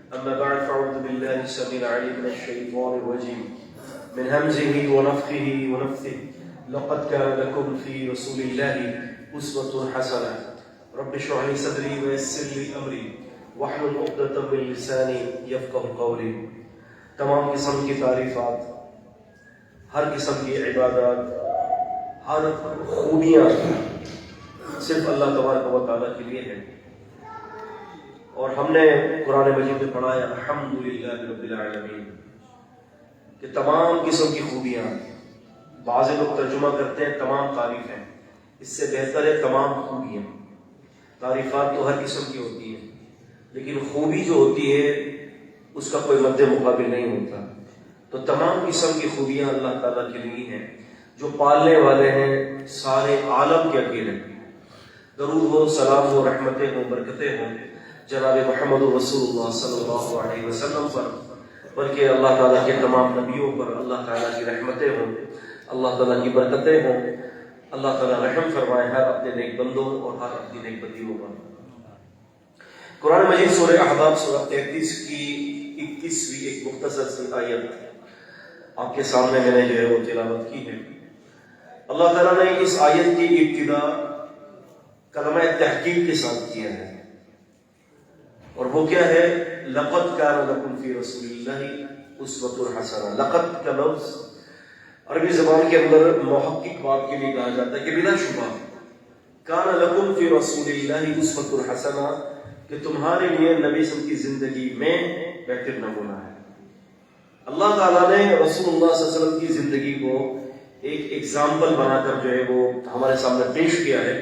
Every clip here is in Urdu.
أما بعد فأعوذ بالله السميع العليم من الشيطان الرجيم من همزه ونفخه ونفثه لقد كان لكم في رسول الله أسوة حسنة رب اشرح لي صدري ويسر لي أمري واحلل عقدة من لساني يفقهوا قولي. تمام قسم کی تعریفات، ہر قسم کی عبادات، ہر خوبیاں صرف اللہ تبارک و تعالیٰ کے لیے ہیں. اور ہم نے قرآن مجید میں پڑھا ہے الحمدللہ رب العالمین کہ تمام قسم کی خوبیاں، بعض لوگ ترجمہ کرتے ہیں تمام تعریفیں، اس سے بہتر ہے تمام خوبیاں. تعریفات تو ہر قسم کی ہوتی ہیں لیکن خوبی جو ہوتی ہے اس کا کوئی مد مقابل نہیں ہوتا. تو تمام قسم کی خوبیاں اللہ تعالیٰ کے لیے ہیں جو پالنے والے ہیں سارے عالم کے اکیلے. درود ہو، سلام ہو، رحمتیں ہوں، برکتیں ہوں جناب محمد رسول اللہ صلی اللہ علیہ وسلم پر، بلکہ اللہ تعالیٰ کے تمام نبیوں پر اللہ تعالیٰ کی رحمتیں ہوں، اللہ تعالیٰ کی برکتیں ہوں. اللہ تعالیٰ رحم فرمائے ہر اپنے نیک بندوں اور ہر اپنی نیک بندیوں پر. قرآن مجید سورہ احزاب سورہ 33 کی 21ویں ایک مختصر سی آیت آپ کے سامنے میں نے جو ہے وہ تلاوت کی ہے. اللہ تعالیٰ نے اس آیت کی ابتدا کلمہ تحقیق کے ساتھ کیا ہے، اور وہ کیا ہے؟ لقد کان لکم فی رسول اللہ اسوۃ حسنہ. لقد کا لفظ عربی زبان کے اندر محقق بات کے لیے کہا جاتا ہے کہ بلا شبہ کان لکم فی رسول اللہ اسوۃ حسنہ، کہ تمہارے لیے نبی صلی اللہ علیہ وسلم کی زندگی میں بہتر نمونہ ہے. اللہ تعالیٰ نے رسول اللہ صلی اللہ علیہ وسلم کی زندگی کو ایک ایگزامپل بنا کر جو ہے وہ ہمارے سامنے پیش کیا ہے،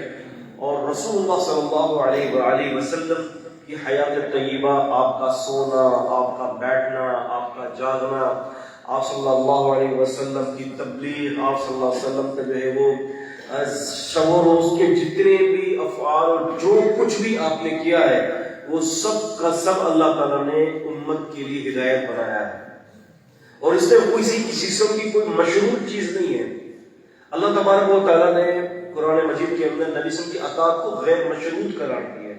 اور رسول اللہ صلی اللہ علیہ وآلہ وسلم کی حیات طیبہ، آپ کا سونا، آپ کا بیٹھنا، آپ کا جاگنا، آپ صلی اللہ علیہ وسلم کی تبلیغ، آپ صلی اللہ علیہ وسلم کا جو ہے وہ شب و روز کے جتنے بھی افعال اور جو کچھ بھی آپ نے کیا ہے وہ سب کا سب اللہ تعالیٰ نے امت کے لیے ہدایت بنایا ہے. اور اس میں کسی قسم کی کوئی مشروط چیز نہیں ہے. اللہ تبارک و تعالیٰ نے قرآن مجید کے اندر نبی صلی اللہ علیہ وسلم کی اطاعت کو غیر مشروط قرار دیا ہے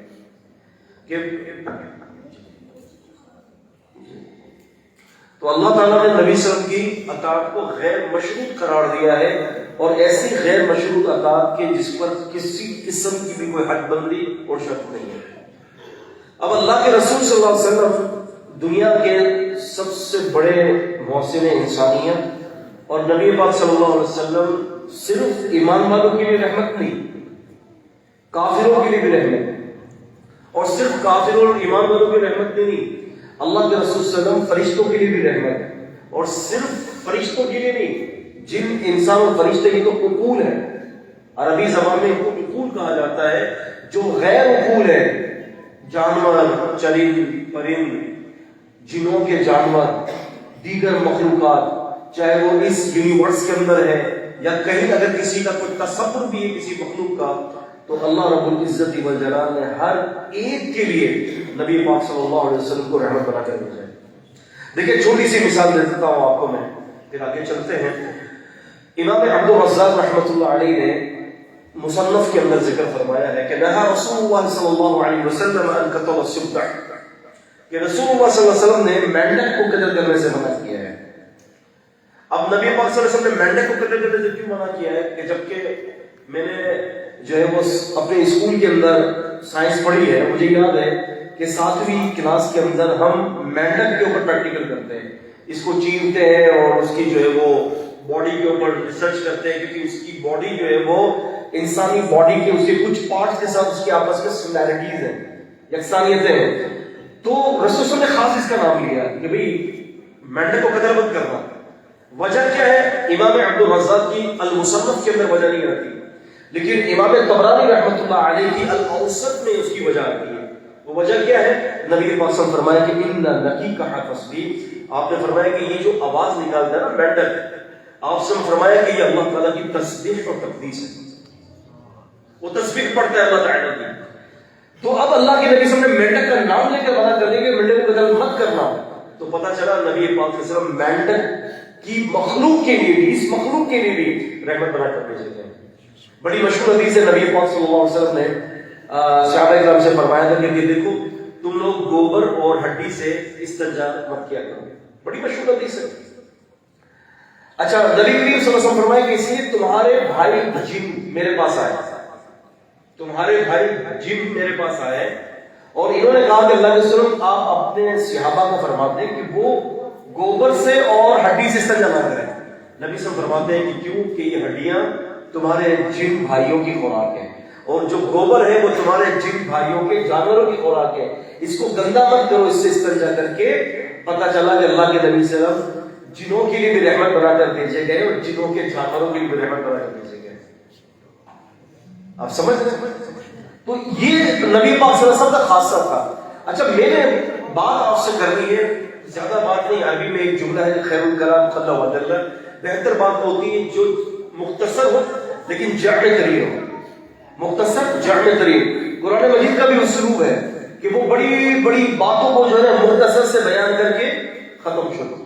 تو اللہ تعالیٰ نے نبی صلی اللہ علیہ وسلم کی اطاعت کو غیر مشروط قرار دیا ہے، اور ایسی غیر مشروط اطاعت کے جس پر کسی قسم کی بھی کوئی حد بندی اور شرط نہیں ہے. اب اللہ کے رسول صلی اللہ علیہ وسلم دنیا کے سب سے بڑے محسن انسانیت، اور نبی پاک صلی اللہ علیہ وسلم صرف ایمان والوں کے لیے رحمت نہیں، کافروں کے لیے بھی رحمت، اور صرف کافروں اور ایمان والوں کی رحمت نہیں، اللہ کے رسول صلی اللہ علیہ وسلم فرشتوں کے لیے بھی رحمت، اور صرف فرشتوں کے لیے نہیں، جن انسان اور فرشتے کی تو عقول ہے، عربی زبان میں ان کو عقول کہا جاتا ہے، جو غیر عقول ہے، جانور، چرند پرند، جنوں کے جانور، دیگر مخلوقات، چاہے وہ اس یونیورس کے اندر ہے یا کہیں اگر کسی کا کوئی تصور بھی ہے کسی مخلوق کا، تو اللہ رب العزت والجلال نے ہر ایک کے لیے نبی پاک صلی اللہ علیہ وسلم کو رحمت بنا کر بھیجا ہے. دیکھیں چھوٹی سی مثال دے دیتا ہوں آپ کو میں، پھر آگے چلتے ہیں. امام عبد الرزاق رحمۃ اللہ علیہ نے مصنف کے اندر ذکر فرمایا ہے کہ نہا رسول اللہ صلی اللہ علیہ وسلم ان قتل السبع، کہ رسول اللہ صلی اللہ علیہ وسلم نے مینڈک کو قتل کرنے سے منع کیا ہے. اب نبی پاک صلی اللہ علیہ وسلم نے مینڈک کو قتل کرنے سے کیوں منع کیا ہے؟ کہ جبکہ میں نے جو ہے وہ اپنے اسکول کے اندر سائنس پڑھی ہے، مجھے یاد ہے کہ 7ویں کلاس کے اندر ہم مینڈک کے اوپر پریکٹیکل کرتے ہیں، اس کو چیرتے ہیں اور اس کی جو ہے وہ باڈی کے اوپر ریسرچ کرتے ہیں، کیونکہ اس کی باڈی جو ہے وہ انسانی باڈی کے اس کے کچھ پارٹس کے ساتھ اس کے آپس میں سملیرٹیز ہیں، یکسانیتیں ہیں. تو رسول صلی اللہ علیہ وسلم نے خاص اس کا نام لیا کہ بھئی مینڈک کو قتل مت کرنا. وجہ کیا ہے؟ امام عبد الرزاق کی المصنف کے اندر وجہ نہیں آتی، لیکن امام طبرانی رحمۃ اللہ علیہ کی الاوسط میں اس کی وجہ آتی ہے. وہ وجہ کیا ہے؟ نبی پاک صلی اللہ علیہ وسلم فرمایا کہ ان نقیقہ تصبیح، آپ نے فرمایا کہ یہ جو آواز نکالتا ہے نا مینڈک، آپ سے فرمایا کہ یہ اللہ تعالیٰ کی تسبیح اور تقدیس ہے، وہ تسبیح پڑھتا ہے اللہ تعالیٰ کی. تو اب اللہ کے نبی صلی اللہ علیہ وسلم نے مینڈک کا نام لے کر منع کر دیا کہ مینڈک کو قتل مت کرنا. تو پتہ چلا نبی پاک صلی اللہ علیہ وسلم مینڈک کی مخلوق کے لیے بھی، اس مخلوق کے لیے بھی رحمت بنا کر بھیجے تھے. بڑی مشہور حدیث ہے، نبی پاک صلی اللہ علیہ وسلم نے صحابہ کرام سے فرمایا تھا کہ دیکھو تم لوگ گوبر اور ہڈی سے استنجا مت کیا کرو. بڑی مشہور حدیث ہے. اچھا نبی کریم صلی اللہ علیہ وسلم فرمائے کہ اس لیے تمہارے بھائی جن میرے پاس آئے, تمہارے بھائی جن میرے پاس آئے اور انہوں نے کہا کہ اللہ کے رسول آپ اپنے صحابہ کو فرماتے ہیں کہ وہ گوبر سے اور ہڈی سے استنجا نہ کریں. نبی صلی اللہ علیہ وسلم فرماتے ہیں کہ کیوں کہ یہ ہڈیاں تمہارے جن بھائیوں کی خوراک ہے اور جو گوبر ہے وہ تمہارے جن بھائیوں کے جانوروں کی خوراک ہے. اس کو گندا مت کرو اس سے استنجا کر کے. پتہ چلا کہ اللہ کے نبی صلی اللہ علیہ وسلم جنوں کے لیے بھی رحمت بنا کر بھیجے گئے اور جنوں کے جانوروں کے لیے بھی رحمت بنا کر بھیجے گئے. آپ سمجھ رہے ہیں؟ تو یہ نبی پاک صلی اللہ علیہ وسلم کا خاصہ تھا. اچھا میں نے بات آپ سے کرنی ہے, زیادہ بات نہیں. عربی میں ایک جملہ ہے خیر الکلام خلا ودلہ, بہتر بات ہوتی ہے جو مختصر ہو لیکن جامع ترین ہو. مختصر جامع ترین. قرآن مجید کا بھی اسلوب ہے کہ وہ بڑی بڑی باتوں کو جو ہے مختصر سے بیان کر کے ختم شروع.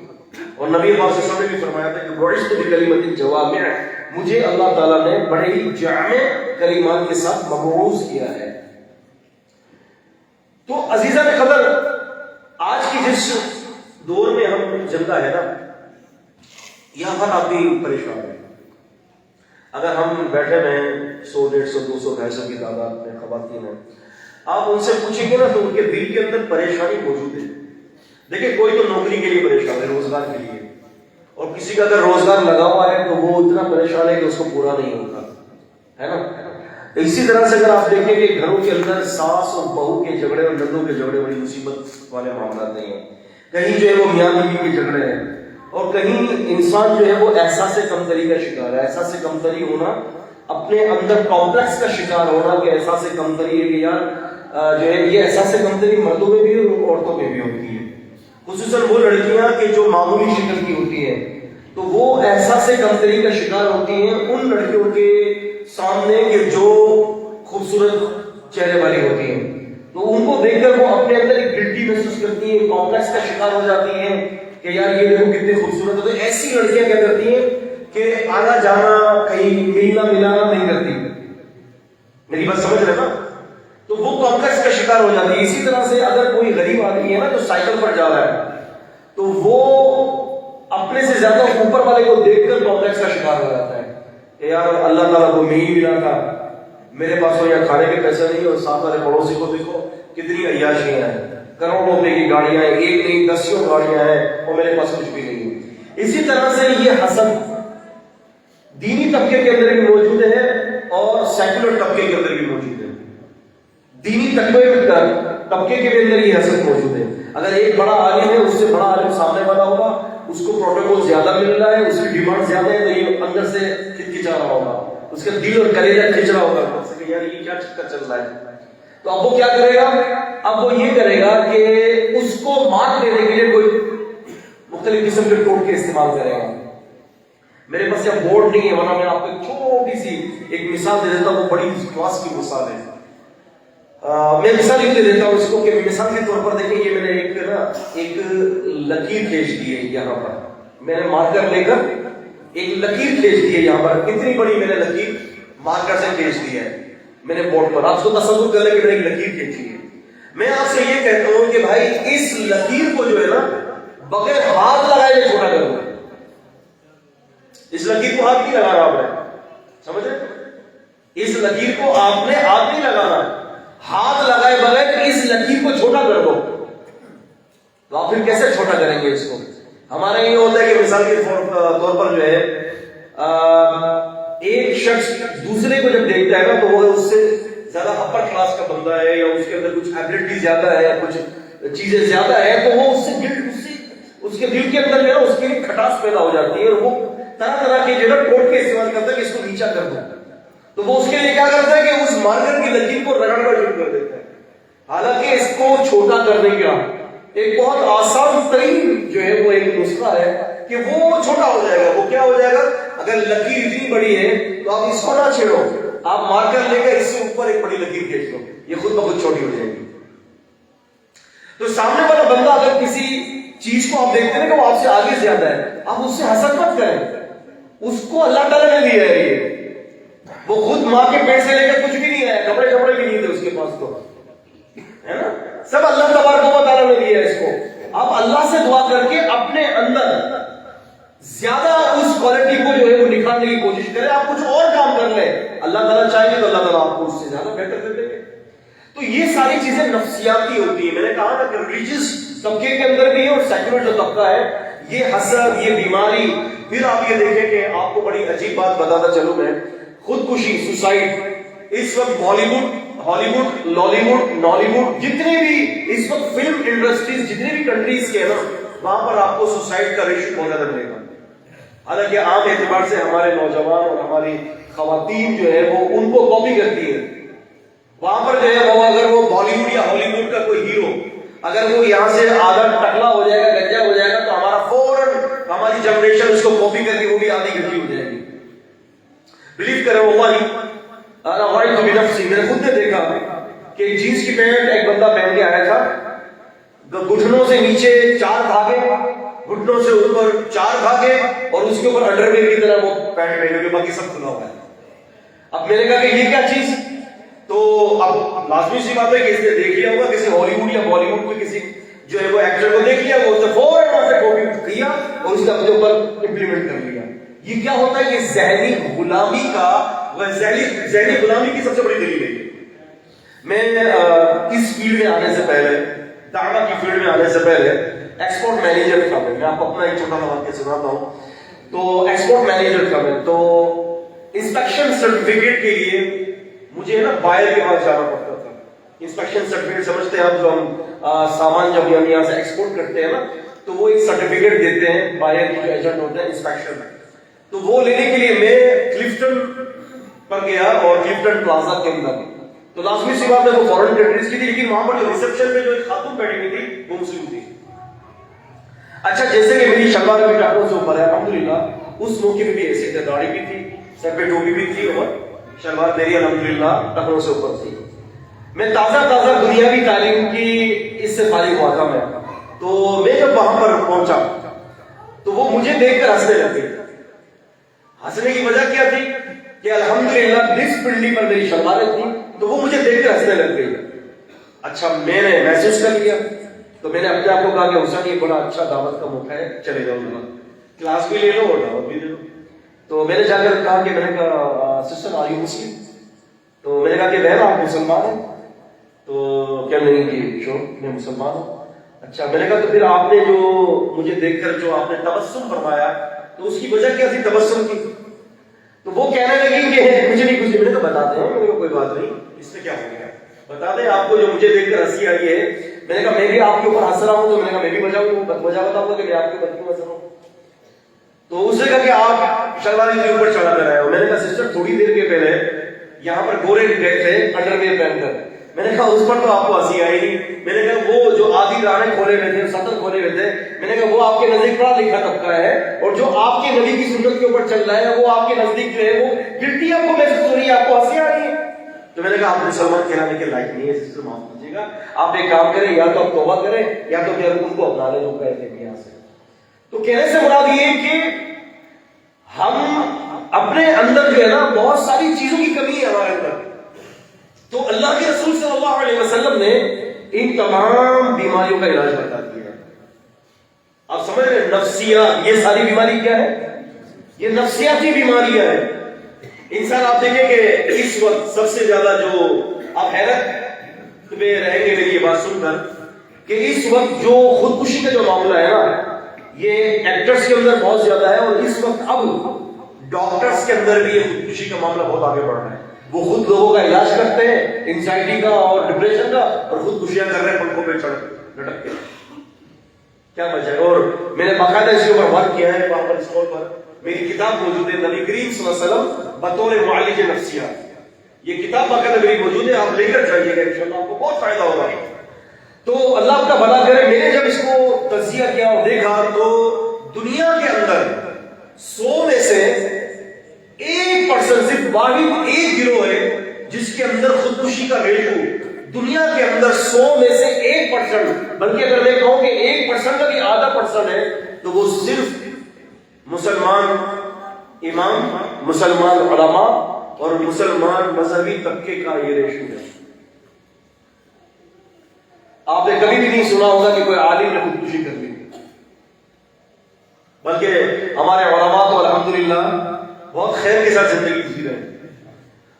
اور نبی پاک صلی اللہ علیہ وسلم نے بھی فرمایا تھا کہ بعثت بکلمۃ جوامع, مجھے اللہ تعالیٰ نے بڑے ہی جامع کلمات کے ساتھ مبعوث کیا ہے. تو عزیزان قدر, آج کی جس دور میں ہم زندہ ہے نا, یہاں ہر آدمی پریشان ہے. اگر ہم بیٹھے میں 100 150 200 250 کی تعداد میں خواتین ہیں, آپ ان سے پوچھیں گے نا تو ان کے دل کے اندر پریشانی موجود ہے. دیکھیں کوئی تو نوکری کے لیے پریشان ہے, روزگار کے لیے, اور کسی کا اگر روزگار لگا ہوا ہے تو وہ اتنا پریشان ہے کہ اس کو پورا نہیں ہوتا ہے نا. اسی طرح سے اگر آپ دیکھیں کہ گھروں کے اندر ساس اور بہو کے جھگڑے اور نندوں کے جھگڑے بڑی مصیبت والے معاملات نہیں ہیں. کہیں جو ہے وہ میاں بیوی کے جھگڑے ہیں, اور کہیں انسان جو ہے وہ احساس کمتری کا شکار ہے. احساس کمتری ہونا, اپنے اندر کمپلیکس کا شکار ہونا کہ احساس کمتری ہے کہ یار جو ہے یہ احساس کمتری مردوں میں بھی اور عورتوں میں بھی ہوتی ہے. خصوصاً وہ لڑکیاں کہ جو معمولی شکل کی ہوتی ہیں تو وہ احساس کمتری کا شکار ہوتی ہیں ان لڑکیوں کے سامنے کہ جو خوبصورت چہرے والی ہوتی ہیں. تو ان کو دیکھ کر وہ اپنے اندر ایک گلٹی محسوس کرتی ہیں, کمپلیکس کا شکار ہو جاتی ہیں کہ یار یہ دیکھو کتنے خوبصورت ہے. تو ایسی لڑکیاں کیا کرتی ہیں کہ آنا جانا کہیں ملنا ملانا نہیں کرتی. میری بات سمجھ رہے نا؟ تو وہ کمپلیکس کا شکار ہو جاتی ہے. اسی طرح سے اگر کوئی غریب آدمی ہے نا جو سائیکل پر جا رہا ہے تو وہ اپنے سے زیادہ اوپر والے کو دیکھ کر کمپلیکس کا شکار ہو جاتا ہے کہ یار اللہ تعالیٰ کو نہیں ملا تھا, میرے پاس تو یہاں کھانے کے پیسے نہیں, اور ساتھ والے پڑوسی کو دیکھو کتنی عیاشیاں ہیں, کروڑوں روپے کی گاڑیاں ہیں, ایک نہیں دسیوں گاڑیاں ہیں, اور میرے پاس کچھ بھی نہیں. اسی طرح سے یہ حسد دینی طبقے کے اندر بھی موجود ہے اور سیکولر طبقے کے اندر بھی موجود ہے. دینی طبقے کے اندر یہ حسد موجود ہے. اگر ایک بڑا عالم ہے, اس سے بڑا عالم سامنے والا ہوگا, اس کو پروٹوکول زیادہ مل رہا ہے, اس کی ڈیمانڈ زیادہ ہے, تو یہ اندر سے کھچا رہا ہوگا, اس کا دل اور کلیجہ کھچ رہا ہوگا کہ یار یہ کیا چکر چل رہا ہے. تو اب وہ کیا کرے گا؟ اب وہ یہ کرے گا کہ اس کو مات دینے کے لیے کوئی مختلف قسم کے ٹوٹکے کے استعمال کرے گا. میرے پاس یہ بورڈ نہیں ہے, ورنہ میں آپ کو ایک چھوٹی سی ایک مثال دے دیتا ہوں. وہ بڑی کلاس کی مثال ہے. میں مثال یہ دے دیتا ہوں اس کو کہ مثال کے طور پر دیکھیں, یہ میں نے ایک لکیر کھینچ دی ہے یہاں پر. میں نے مارکر لے کر ایک لکیر کھینچ دی ہے یہاں پر. کتنی بڑی میں نے لکیر مارکر سے کھینچ دی ہے میں نے بورڈ پر. آپ کو تصور کر لیں کہ میں نے ایک لکیر کھینچی ہے. میں آپ سے یہ کہتا ہوں کہ بھائی اس لکیر کو جو ہے نا بغیر ہاتھ لگائے ہوئے چھوٹا کرو. اس لکیر کو ہاتھ نہیں لگانا آپ نے, سمجھ رہے؟ اس لکیر کو آپ نے ہاتھ نہیں لگانا, ہاتھ لگائے بغیر اس لکیر کو چھوٹا کر دو. تو آپ پھر کیسے چھوٹا کریں گے اس کو؟ ہمارے یہ ہوتا ہے کہ مثال کے طور پر جو ہے ایک شخص دوسرے کو جب دیکھتا ہے نا تو وہ اس سے زیادہ اپر کلاس کا بندہ ہے یا اس کے اندر کچھ ایبلٹی زیادہ ہے یا کچھ چیزیں زیادہ ہے, تو وہ اس کے دل کے اندر جو ہے اس کے لیے کھٹاس پیدا ہو جاتی ہے, اور وہ طرح طرح کے جو ہے ٹوٹ کے استعمال کرتا ہے کہ اس کو نیچا کر دو. تو وہ اس کے لیے کیا کرتا ہے کہ اس مارکر کی لکیر کو رگڑنا شروع کر دیتا ہے. حالانکہ اس کو چھوٹا کرنے کا ایک بہت آسان ترین جو ہے وہ ایک نسخہ ہے کہ وہ چھوٹا ہو جائے گا. وہ کیا ہو جائے گا؟ اگر لکیر اتنی بڑی ہے تو آپ اس کو نہ چھیڑو, آپ مارکر لے کر اس سے اوپر ایک بڑی لکیر کھینچ لو, یہ خود بخود چھوٹی ہو جائے گی. تو سامنے والا بندہ اگر کسی چیز کو آپ دیکھتے ہیں کہ وہ آپ سے آگے زیادہ ہے, آپ اس سے حسد مت کریں. اس کو اللہ تعالیٰ نے دیا ہے یہ. وہ خود ماں کے پیٹ سے لے کر کچھ بھی نہیں آیا, کپڑے بھی نہیں تھے اس کے پاس, تو ہے نا سب اللہ تبارک و تعالیٰ نے دیا ہے اس کو. آپ اللہ سے دعا کر کے اپنے اندر زیادہ اس کوالٹی کو جو ہے وہ نکھارنے کی کوشش کریں. آپ کچھ اور کام کر لیں, اللہ تعالیٰ چاہیے تو اللہ تعالیٰ آپ کو اس سے زیادہ بہتر کر دیں گے. تو یہ ساری چیزیں نفسیاتی ہوتی ہیں. میں نے کہا نا کہ ریلیجیس طبقے کے اندر بھی ہے اور سیکولر جو طبقہ ہے, یہ حسد, یہ بیماری. پھر آپ یہ دیکھیں کہ آپ کو بڑی عجیب بات بتاتا چلوں میں, خودکشی, سوسائڈ اس وقت بالی ووڈ, ہالی ووڈ, لالی ووڈ, نالی ووڈ, جتنے بھی اس وقت فلم انڈسٹریز جتنے بھی کنٹریز کے ہیں نا, وہاں پر آپ کو سوسائڈ کا ریشو بہت زیادہ ملے گا. حالانکہ عام اعتبار سے ہمارے نوجوان اور ہماری خواتین جو ہے وہ ان کو کاپی کرتی ہے. وہاں پر جو ہے وہ اگر وہ بالی ووڈ یا ہالی ووڈ کا کوئی ہیرو اگر وہ یہاں سے آدھا ٹکلا ہو جائے گا, گنجا ہو جائے گا, تو ہمارا فوراً ہماری جنریشن اس کو کاپی کر کے وہ بھی آدھی گنجی ہو جائے گی. بلیو کریں واللہ بنفسی, میں نے خود نے دیکھا کہ ایک جینس کی پینٹ ایک بندہ پہن کے آیا تھا, گھٹنوں سے نیچے 4 دھاگے, گھٹنوں سے اوپر 4 دھاگے, اور اس کے اوپر انڈر ویئر کی طرح وہ پینٹ پہنے ہوئے, باقی سب کھلا ہوا ہے. اب میں نے کہا کہ یہ کیا چیز, تو اب لازمی سی بات ہے کہ اس نے دیکھ لیا ہوگا کسی ہالی ووڈ یا بالی ووڈ کو, کسی جو ہے وہ ایکٹر کو دیکھ لیا, وہ اس نے فوراً وہاں سے کاپی کیا اور اس نے اپنے اوپر امپلیمنٹ کر لیا. یہ کیا ہوتا ہے, یہ ذہنی غلامی کا, ذہنی غلامی کی سب سے بڑی دلیل ہے. میں اس فیلڈ میں آنے سے پہلے, دعویٰ کی فیلڈ میں آنے سے پہلے ایکسپورٹ مینیجر تھا. میں آپ کو اپنا ایک چھوٹا سا واقعہ سناتا ہوں. تو ایکسپورٹ مینیجر تھا میں, تو انسپیکشن سرٹیفکیٹ کے لیے مجھے نا بائر کے پاس جانا پڑتا تھا. انسپیکشن سرٹیفکیٹ سمجھتے ہیں آپ, جو ہم سامان جب ہم یہاں سے ایکسپورٹ کرتے ہیں نا, تو وہ ایک سرٹیفکیٹ دیتے ہیں بائر کے جو ایجنٹ ہوتے ہیں انسپیکشن. تو وہ لینے کے لیے میں کلفٹن پر گیا, اور کلفٹن پلازا کے اندر, تو لازمی سی بات ہے وہ فورن کنٹریز کی تھی, لیکن وہاں پر جو ریسپشن میں جو ایک خاتون بیٹھی ہوئی تھی وہ مسلم تھی. اچھا, جیسے کہ میری شلوار بھی ٹاٹوں سے اوپر ہے الحمدللہ, اس موقع میں بھی ایسے تھے, داڑھی بھی تھی, سر پہ ٹوپی بھی تھی, اور شلوار میری الحمدللہ ٹخنوں سے اوپر تھی. میں تازہ دنیاوی تعلیم کی اس سے فارغ ہوا تھا میں. تو میں جب وہاں پر پہنچا تو وہ مجھے دیکھ کر ہنسنے لگ گئی. ہنسنے کی وجہ کیا تھی کہ الحمدللہ جس پنڈلی پر میری شلواریں تھیں تو وہ مجھے دیکھ کر ہنسنے لگ گئی. اچھا, میں نے محسوس کر لیا, تو میں نے اپنے آپ کو کہا کہ حسین یہ بڑا اچھا دعوت کا موقع ہے, چلے جاؤ کلاس بھی لے لو اور دعوت بھی لے لو. تو میں نے جا کر کہا کہ میں نے کہا سسٹر آر یو مسلم, تو میں نے کہا کہ بہن آپ مسلمان ہیں, تو کیا نہیں کہ شو میں مسلمان ہوں. اچھا, میں نے کہا تو پھر آپ نے جو مجھے دیکھ کر جو آپ نے تبسم فرمایا تو اس کی وجہ کیا تھی تبسم کی؟ تو وہ کہنے لگی کہ کچھ نہیں, میں نے کہا بتا دیں. میں نے کہا کوئی بات نہیں, اس میں کیا ہو گیا, بتا دیں آپ کو جو مجھے دیکھ کر ہنسی آئی ہے. میں نے کہا میں بھی آپ کے اوپر ہنس رہا ہوں, تو میں نے کہا میں بھی وجہ بتاؤں گا کہ میں آپ کے اوپر کیوں ہنس رہا ہوں. تو اس نے کہا کہ آپ شلوار کے اوپر چڑھا کر آئے ہو. میں نے کہا سسٹر تھوڑی دیر کے پہلے یہاں پر گورے گئے تھے انڈر ویئر پہن کر. میں نے کہا اس پر تو آپ کو ہنسی آئی نہیں. میں نے کہا وہ جو آدھی راہیں کھولے ہوئے تھے, سطر کھولے ہوئے تھے, میں نے کہا وہ آپ کے نزدیک پڑھا لکھا طبقہ ہے, اور جو آپ کے نبی کی سنت کے اوپر چل رہا ہے وہ آپ کے نزدیک جو ہے وہ گلٹی آپ کو محسوس ہو رہی ہے, آپ کو ہنسی آ رہی ہے. تو میں نے کہا آپ مسلمان کہلانے کے لائق نہیں ہے سسٹر, معاف کیجیے گا, آپ ایک کام کریں, یا تو آپ توبہ کریں یا تو پھر ان کو اپنا لیں جو کہتے ہیں یہاں سے. تو کہنے سے مراد یہ کہ ہم اپنے اندر جو ہے نا بہت ساری چیزوں کی کمی ہے ہمارے اندر. تو اللہ کے رسول صلی اللہ علیہ وسلم نے ان تمام بیماریوں کا علاج بتا دیا. آپ سمجھ رہے ہیں, نفسیات, یہ ساری بیماری کیا ہے, یہ نفسیاتی بیماریاں ہیں. انسان آپ دیکھیں کہ اس وقت سب سے زیادہ جو آپ حیرت میں رہیں گے میری یہ بات سن کر کہ اس وقت جو خودکشی کا جو معاملہ ہے نا, یہ ایکٹرز کے اندر بہت زیادہ ہے, اور اس وقت اب ڈاکٹرز کے اندر بھی یہ خودکشی کا معاملہ بہت آگے بڑھ رہا ہے. وہ خود لوگوں کا علاج کرتے ہیں انزائٹی کا اور ڈپریشن کا, اور خودکشیاں کر رہے ہیں پنکھوں پہ چڑھ لٹک کے. کیا وجہ ہے؟ اور میں نے باقاعدہ اس کے اوپر ورک کیا ہے. وہاں پر اسٹور پر میری کتاب موجود ہے, نبی کریم صلی اللہ علیہ وسلم بطور معالج نفسیات. یہ کتاب باقاعدہ میری موجود ہے, آپ لے کر جائیے گا, انشاءاللہ آپ کو بہت فائدہ ہوگا. تو اللہ آپ کا بھلا کرے. میں نے جب اس کو تجزیہ کیا اور دیکھا تو دنیا کے اندر 100 میں سے 1% صرف واحد ایک گروہ ہے جس کے اندر خودکشی کا ریشو دنیا کے اندر 100 میں سے 1%, بلکہ اگر میں کہوں کہ 1% کا بھی آدھا % ہے تو وہ صرف مسلمان امام, مسلمان علماء اور مسلمان مذہبی طبقے کا یہ ریشو ہے. آپ نے کبھی بھی نہیں سنا ہوگا کہ کوئی عالم نے خودکشی کر لی، بلکہ ہمارے علماء تو الحمدللہ بہت خیر کے ساتھ زندگی جی رہے ہیں۔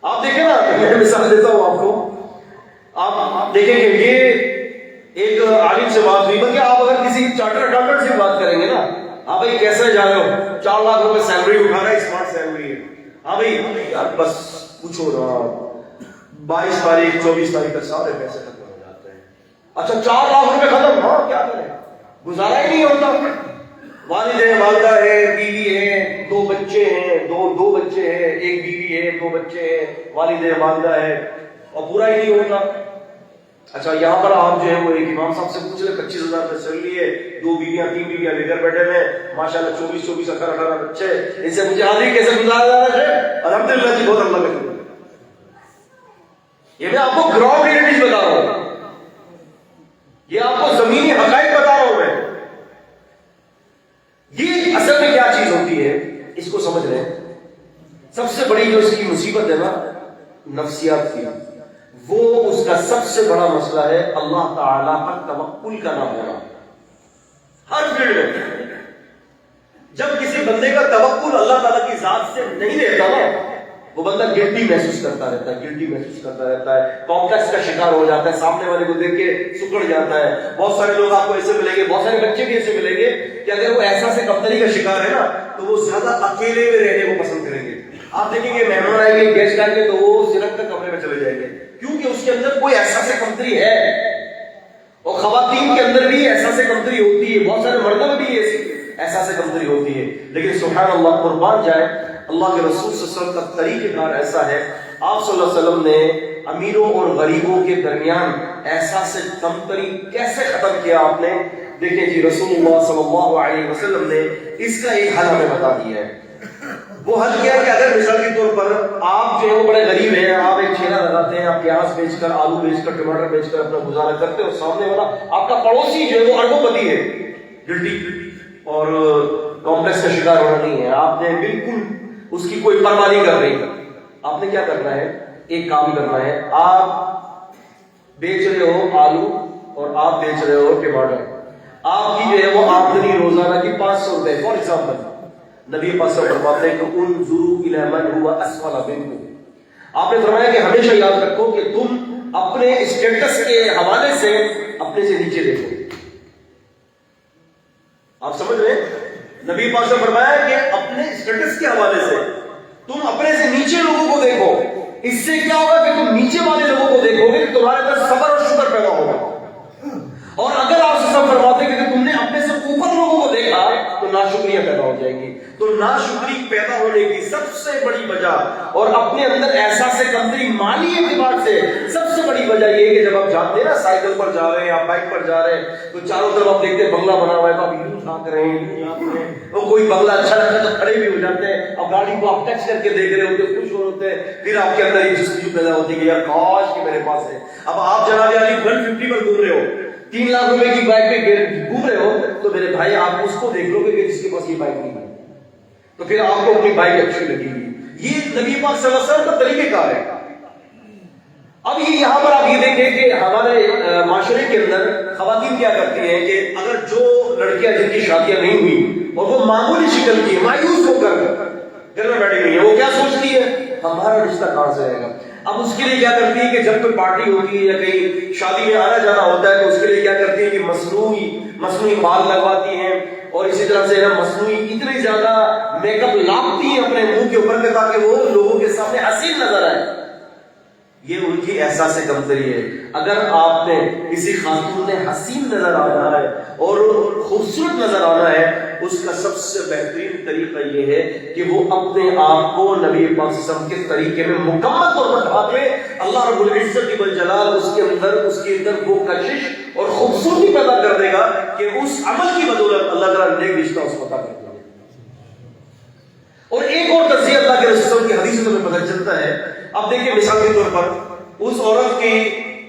آپ دیکھیں نا، میں مثال دیتا ہوں آپ کو، آپ دیکھیں کہ یہ ایک عالم سے بات ہوئی، بلکہ آپ اگر کسی چارٹر اکاؤنٹنٹ سے بات کریں گے نا، ہاں بھائی کیسے جا رہے ہو، 4 لاکھ روپے سیلری اٹھا رہا ہے، اسمارٹ سیلری ہے، ہاں بھئی یار بس پوچھو نا، 22 تاریخ 24 تاریخ تک سارے پیسے ختم ہو جاتے ہیں۔ اچھا 4 لاکھ روپے ختم، ہاں کیا کریں، گزارا ہی نہیں ہوتا۔ والد ہے، والدہ ہے، بیوی ہے، 2 بچے ہیں، دو بچے ہیں، ایک بیوی ہے، 2 بچے ہیں، والد ہے، والدہ ہے، اور پورا ہی نہیں ہوتا۔ اچھا یہاں پر آپ جو ہے وہ ایک امام صاحب سے پوچھ لیں، 25,000 روپے سیلری ہے، 2 بیویاں 3 بیویاں لے کر بیٹھے ہوئے، ماشاءاللہ 24 18 بچے، ان سے مجھے آدمی کیسے گزارا جا رہا ہے؟ الحمدللہ جی، بہت اللہ کا شکر۔ یہ میں آپ کو گراؤنڈ ریئلٹیز بتا رہا ہوں، یہ آپ کو زمینی حقائق بتا رہا ہوں میں۔ یہ اصل میں کیا چیز ہوتی ہے اس کو سمجھ رہے ہیں؟ سب سے بڑی جو اس کی مصیبت ہے نا نفسیات کی، وہ اس کا سب سے بڑا مسئلہ ہے اللہ تعالیٰ پر توکل کا نہ ہونا۔ ہر فیلڈ میں جب کسی بندے کا توکل اللہ تعالیٰ کی ذات سے نہیں رہتا نا، وہ بندہ گلٹی محسوس کرتا رہتا ہے، کمپلیکس کا شکار ہو جاتا ہے، سامنے والے کو دیکھ کے سکڑ جاتا ہے۔ بہت سارے لوگ آپ کو ایسے ملیں گے، بہت سارے بچے بھی ایسے ملیں گے کہ اگر وہ احساس کمتری کا شکار ہے نا تو وہ زیادہ اکیلے میں رہنے کو پسند کریں گے۔ آپ دیکھیں گے مہمان آئیں گے، گیسٹ آئیں گے تو وہ سرک تک کمرے میں چلے جائیں گے، کیونکہ اس کے اندر کوئی احساس کمتری ہے۔ اور خواتین کے اندر بھی احساس کمتری ہوتی ہے، بہت سارے مردوں میں بھی احساس کمتری ہوتی ہے، لیکن سبحان اللہ قربان جائے اللہ کے رسول صلی اللہ علیہ وسلم کا طریقہ کار ایسا ہے، آپ صلی اللہ علیہ وسلم نے امیروں اور غریبوں کے درمیان احساس کمتری کیسے ختم کیا آپ نے دیکھیں جی۔ رسول اللہ صلی اللہ علیہ وسلم نے اس کا ایک حل ہمیں بتا دیا ہے۔ وہ حل کیا ہے کہ اگر مثال کے طور پر آپ جو ہے وہ بڑے غریب ہیں، آپ ایک ٹھیلا لگاتے ہیں، آپ پیاز بیچ کر، آلو بیچ کر، ٹماٹر بیچ کر اپنا گزارا کرتے ہیں، اور سامنے والا آپ کا پڑوسی جو ہے وہ اربوں پتی ہے، گلٹی اور کمپلیکس کا شکار ہونا نہیں ہے، آپ نے بالکل اس کی کوئی پرواہ نہیں کر رہی۔ آپ نے کیا کرنا ہے؟ ایک کام کرنا ہے، آپ بیچ رہے ہو آلو اور آپ بیچ رہے ہو ٹماٹر، آپ کی جو ہے وہ آمدنی روزانہ کی 500 روپے فار ایگزامپل، نبی پاک صلی اللہ علیہ وسلم فرماتے ہیں کہ انظروا الی من هو اسفل منکم، آپ نے فرمایا کہ ہمیشہ یاد رکھو کہ تم اپنے اسٹیٹس کے حوالے سے اپنے سے نیچے دیکھو۔ آپ سمجھ رہے ہیں؟ نبی پاک نے فرمایا کہ اپنے اسٹیٹس کے حوالے سے تم اپنے سے نیچے لوگوں کو دیکھو، اس سے کیا ہوگا کہ تم نیچے والے لوگوں کو دیکھو گے، تمہارے اندر صبر اور شکر پیدا ہوگا۔ اور اگر آپ سے سب فرماتے ہیں کہ تم نے اپنے سے اوپر لوگوں کو دیکھا تو ناشکریاں پیدا ہو جائیں گی۔ تو ناشکری پیدا ہونے کی سب سے بڑی وجہ اور اپنے اندر احساس کمتری مالی اعتبار سے سب سے بڑی وجہ یہ ہے کہ جب آپ جاتے ہیں نا سائیکل پر جا رہے ہیں یا بائک پر جا رہے ہیں تو چاروں طرف آپ دیکھتے ہیں بنگلہ بنا ہوا ہے، تو آپ یوں جھانک رہے ہیں، وہ کوئی بنگلہ اچھا لگتا ہے تو کھڑے بھی ہو جاتے ہیں، اب گاڑی کو آپ ٹچ کر کے دیکھ رہے ہوتے ہیں، خوش ہو ہوتے ہیں، پھر آپ کے اندر یہ جستجو پیدا ہوتی ہے کہ یار کاش کہ میرے پاس ہے۔ اب آپ جناب علی 150 پر گھوم رہے ہو، 3 لاکھ روپے کی بائک پہ گھوم رہے ہو، تو میرے بھائی آپ اس کو دیکھ لو گے کہ جس کے پاس یہ بائک نہیں ہے، تو پھر آپ کو اپنی بائک اچھی لگے گی۔ یہ نبی پاک صلی اللہ علیہ وسلم کا طریقہ کار ہے۔ اب یہ یہاں پر آپ یہ دیکھیں کہ ہمارے معاشرے کے اندر خواتین کیا کرتی ہیں کہ اگر جو لڑکیاں جن کی شادیاں نہیں ہوئی اور وہ معمولی شکل کی مایوس ہو کر گھر میں بیٹھی ہوئی ہے، وہ کیا سوچتی ہے ہمارا رشتہ کہاں سے آئے گا۔ اب اس کے لیے کیا کرتی ہے کہ جب کوئی پارٹی ہوتی ہے یا کہیں شادی میں آنا جانا ہوتا ہے تو اس کے لیے کیا کرتی ہے کہ مصنوعی بال لگواتی ہیں، اور اسی طرح سے مصنوعی اتنی زیادہ میک اپ لاپتی ہیں اپنے منہ کے اوپر کے تاکہ وہ لوگوں کے سامنے حسین نظر آئے۔ یہ ان کی احساس کمتری ہے۔ اگر آپ نے کسی خاتون نے حسین نظر آنا ہے اور خوبصورت نظر آنا ہے، اس کا سب سے بہترین طریقہ یہ ہے کہ وہ اپنے آپ کو نبی پاک صلی اللہ علیہ وسلم کے طریقے میں مکمل طور پر ڈھانپ لے۔ اللہ رب العزت والجلال اس کے اندر وہ کشش اور خوبصورتی پیدا کر دے گا کہ اس عمل کی بدولت اللہ تعالیٰ نیک رشتہ اس کو عطا کر دے گا۔ اور ایک اور تجزیہ اللہ کے رسول کی حدیث سے ہمیں پتہ چلتا ہے۔ اب دیکھیں مثال کے طور پر اس عورت کے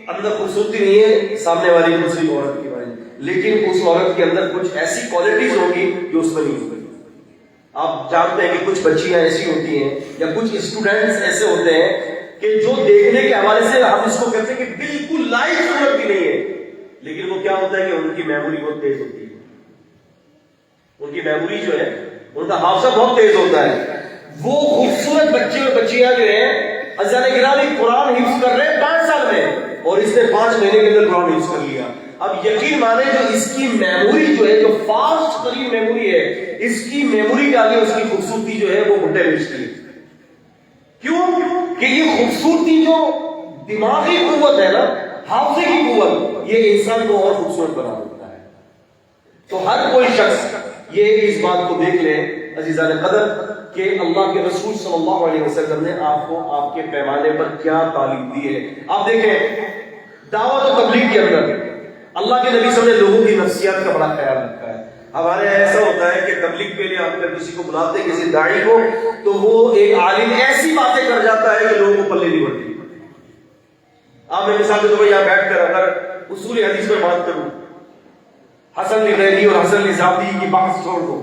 اندر خوبصورتی نہیں ہے سامنے والی دوسری عورت کی بارے، لیکن اس عورت کے اندر کچھ ایسی کوالٹیز ہوگی جو اس میں نہیں ہوگی۔ آپ جانتے ہیں کہ کچھ بچیاں ایسی ہوتی ہیں یا کچھ اسٹوڈنٹس ایسے ہوتے ہیں کہ جو دیکھنے کے حوالے سے ہم اس کو کہتے ہیں کہ بالکل لائق صورت کی نہیں ہے، لیکن وہ کیا ہوتا ہے کہ ان کی میموری بہت تیز ہوتی ہے. ان کی میموری جو ہے، ان کا حافظہ بہت تیز ہوتا ہے. وہ خوبصورت بچے اور بچیاں جو ہیں عزیزان گرامی قرآن حفظ کر رہے ہیں 5 سال میں، اور اس نے 5 مہینے کے اندر قرآن حفظ کر لیا. اب یقین مانیں جو اس کی میموری جو ہے، جو فاسٹ ترین میموری ہے، اس کی میموری کے آگے اس کی خوبصورتی جو ہے وہ بھٹے بیچتی ہے. کیوں کہ یہ خوبصورتی جو دماغی قوت ہے نا، حافظے کی قوت، یہ انسان کو اور خوبصورت بنا دیتا ہے. تو ہر کوئی شخص یہ اس بات کو دیکھ لے عزیزان قدر کہ اللہ کے رسول صلی اللہ علیہ وسلم نے آپ کو آپ کے پیمانے پر کیا تعلیم دی ہے. آپ دیکھیں دعوت و تبلیغ کے اندر اللہ کے نبی صلی اللہ علیہ وسلم نے لوگوں کی نفسیات کا بڑا خیال رکھا ہے. ہمارے ایسا ہوتا ہے کہ تبلیغ کے لیے ہم اگر کسی کو بلاتے ہیں، کسی داعی کو، تو وہ ایک عالم ایسی باتیں کر جاتا ہے کہ لوگوں کو پلے نہیں پڑتی. آپ میں مثال کے طور پر یہاں بیٹھ کر اگر اصول حدیث میں بات کروں، حسن لغیری اور حسن لذاتی کی بحث چھوڑ دو،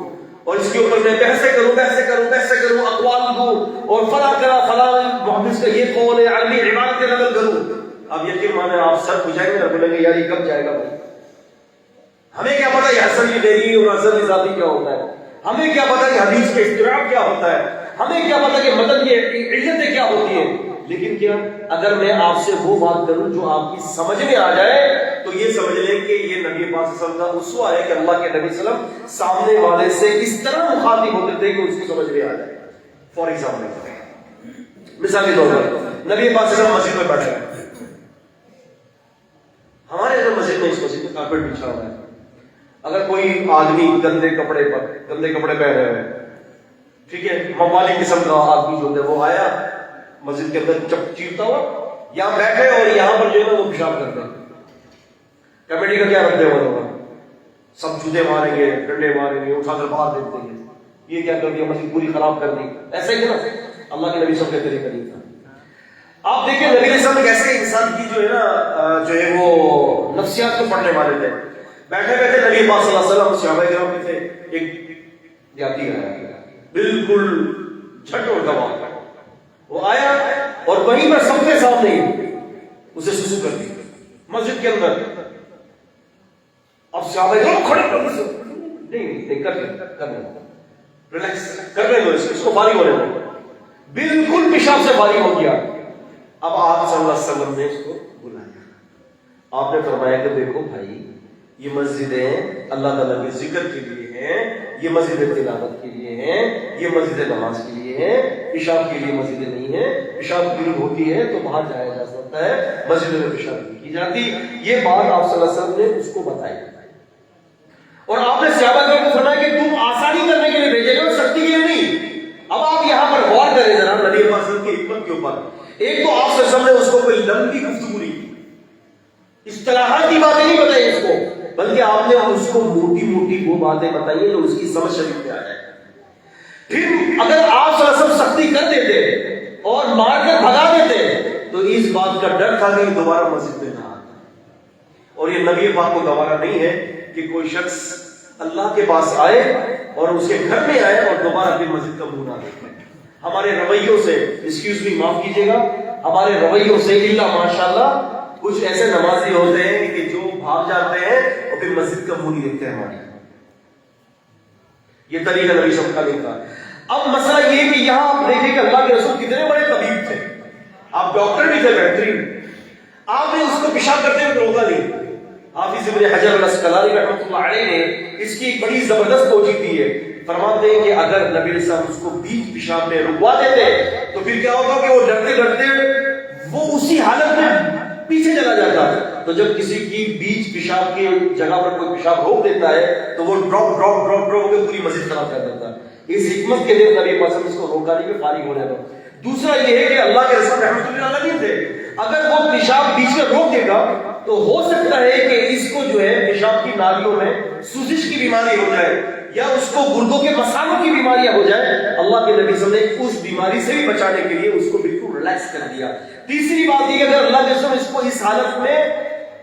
اور اس کے اوپر میں بحثیں کروں اقوال دوں اور فلاں کرا فلاں محدث کا یہ قول ہے، عربی عبارتیں نقل کروں. اب یقین مانے آپ سر پوچھائیں گے اور بولیں گے یار یہ کب جائے گا بھائی؟ ہمیں کیا پتا یہ حسن لغیری اور حسن لذاتی کیا ہوتا ہے؟ ہمیں کیا پتا کہ حدیث کا اضطراب کیا ہوتا ہے؟ ہمیں کیا پتا کہ متن کی علتیں کیا ہوتی ہیں؟ لیکن کیا اگر میں آپ سے وہ بات کروں جو آپ کی سمجھ میں آ جائے تو یہ سمجھ لیں کہ یہ نبی پاک صلی اللہ علیہ وسلم کا اسوہ ہے کہ اللہ کے نبی صلی اللہ علیہ وسلم سامنے والے سے اس طرح مخاطب ہوتے تھے کہ اس کو سمجھ میں آ جائے. فار ایگزامپل، مثال کے طور پر نبی پاک صلی اللہ علیہ وسلم مسجد میں بیٹھے ہیں. ہمارے ادھر مسجد میں، اس مسجد میں کارپیٹ بچھا ہوا ہے. اگر کوئی آدمی گندے کپڑے پہنے ہوئے، ٹھیک ہے، موالی قسم کا آدمی جو ہے وہ آیا مسجد کے اندر چیرتا ہوا، یہاں بیٹھے اور یہاں پر جو ہے وہ پیشاب کرتے ہیں، کمیٹی کا کیا رد عمل ہوگا؟ سب جوتے ماریں گے، ڈنڈے ماریں گے، اٹھا کر باہر دیتے ہیں. یہ کیا کر دیا؟ مسجد پوری خراب کر دی. ایسا ہی نا اللہ کے نبی صلی اللہ علیہ وسلم کے طریقہ نہیں تھا. آپ دیکھیں نبی علیہ السلام کیسے انسان کی جو ہے نا جو ہے وہ نفسیات کو پڑھنے والے تھے. بیٹھے نبی پاک صلی اللہ علیہ وسلم صحابہ کرام میں تھے، ایک جاتی آیا بالکل جھٹ اور گواہ، وہ آیا اور وہیں پر سب کے سامنے اسے سسو کر دی مسجد کے اندر. اب صحابہ کرام کھڑے نہیں کرنے ریلیکس کرنے دو، اس کو فارغ ہونے دو. بالکل پیشاب سے فارغ ہو گیا. اب آپ صلی اللہ علیہ وسلم نے اس کو بلایا. آپ نے فرمایا کہ دیکھو بھائی، یہ مسجدیں اللہ تعالیٰ کے ذکر کے لیے ہیں، یہ مسجد تلاوت کے لیے ہیں، یہ مسجد نماز کے لیے ہیں، پیشاب کے لیے مسجدیں نہیں ہیں. پیشاب کی ضرورت ہوتی ہے تو باہر جایا جا سکتا ہے، مسجد میں پیشاب نہیں کی جاتی. یہ بات آپ صلی اللہ علیہ وسلم نے اس کو بتائی، اور آپ نے صحابہ کرام کو فرمایا کہ تم آسانی کرنے کے لیے بھیجے گا، سختی کے لیے نہیں. اب آپ یہاں پر غور کریں ذرا نبی پاک صلی اللہ علیہ وسلم کی حکمت کے اوپر. ایک تو آپ صلی اللہ علیہ وسلم نے اس کو کوئی لمبی گفتگو نہیں کی، اصطلاحات کی باتیں نہیں بتائی اس کو، بلکہ آپ نے اس کو موٹی وہ باتیں بتائی جو اس کی سمجھ شریف میں آ جائے. پھر اگر آپ صلی اللہ علیہ وسلم سختی کر دیتے اور مار کر بھگا دیتے تو اس بات کا ڈر تھا کہ دوبارہ مسجد میں نہ آتا. اور یہ نبی پاک کو گوارا نہیں ہے کہ کوئی شخص اللہ کے پاس آئے اور اس کے گھر میں آئے اور دوبارہ پھر مسجد کا منہ نہ دیکھے. ہمارے رویوں سے، ایکسکیوز می معاف کیجیے گا، ہمارے رویوں سے اللہ ماشاءاللہ کچھ ایسے نمازی ہوتے ہیں کہ جو بھاگ جاتے ہیں اور پھر مسجد کا منہ نہیں دیکھتے ہیں. ہماری یہ طریقہ نبی صلی اللہ علیہ وسلم کا. اب مسئلہ یہ کہ یہاں آپ دیکھیں کہ اللہ کے رسول کتنے بڑے طبیب تھے، آپ ڈاکٹر بھی تھے بہترین. آپ نے اس کو پیشاب کرتے ہوئے روکا نہیں. حافظ ابن حجر الاسقلانی رحمۃ اللہ علیہ نے اس کی ایک بڑی زبردست توجیہ دی ہے. فرماتے ہیں کہ اگر نبی علیہ السلام اس کو بیچ پیشاب میں رکوا دیتے تو پھر کیا ہوگا کہ وہ ڈرتے وہ اسی حالت میں پیچھے چلا جاتا. تو جب کسی کی بیچ پیشاب کی جگہ پر کوئی پیشاب روک دیتا ہے تو وہ ڈراپ ہو کے پوری مسجد خراب کر دیتا ہے. اس حکمت کے لیے نبی پاک اس کو روکا نہیں کہ فارغ ہونے دو. دوسرا یہ ہے کہ اللہ کے رسول رحمۃ اللہ علیہ تھے، اگر وہ پیشاب بیچ میں روک دے گا تو ہو سکتا ہے کہ اس کو جو ہے پیشاب کی نالیوں میں سوزش کی بیماری ہو جائے یا اس کو گردوں کے مسالوں کی بیماریاں ہو جائے. اللہ کے نبی صلی اللہ علیہ وسلم نے اس بیماری سے بھی بچانے کے لیے اس کو بالکل ریلیکس کر دیا. تیسری بات یہ کہ اگر اللہ کے رسول اس کو اس حالت میں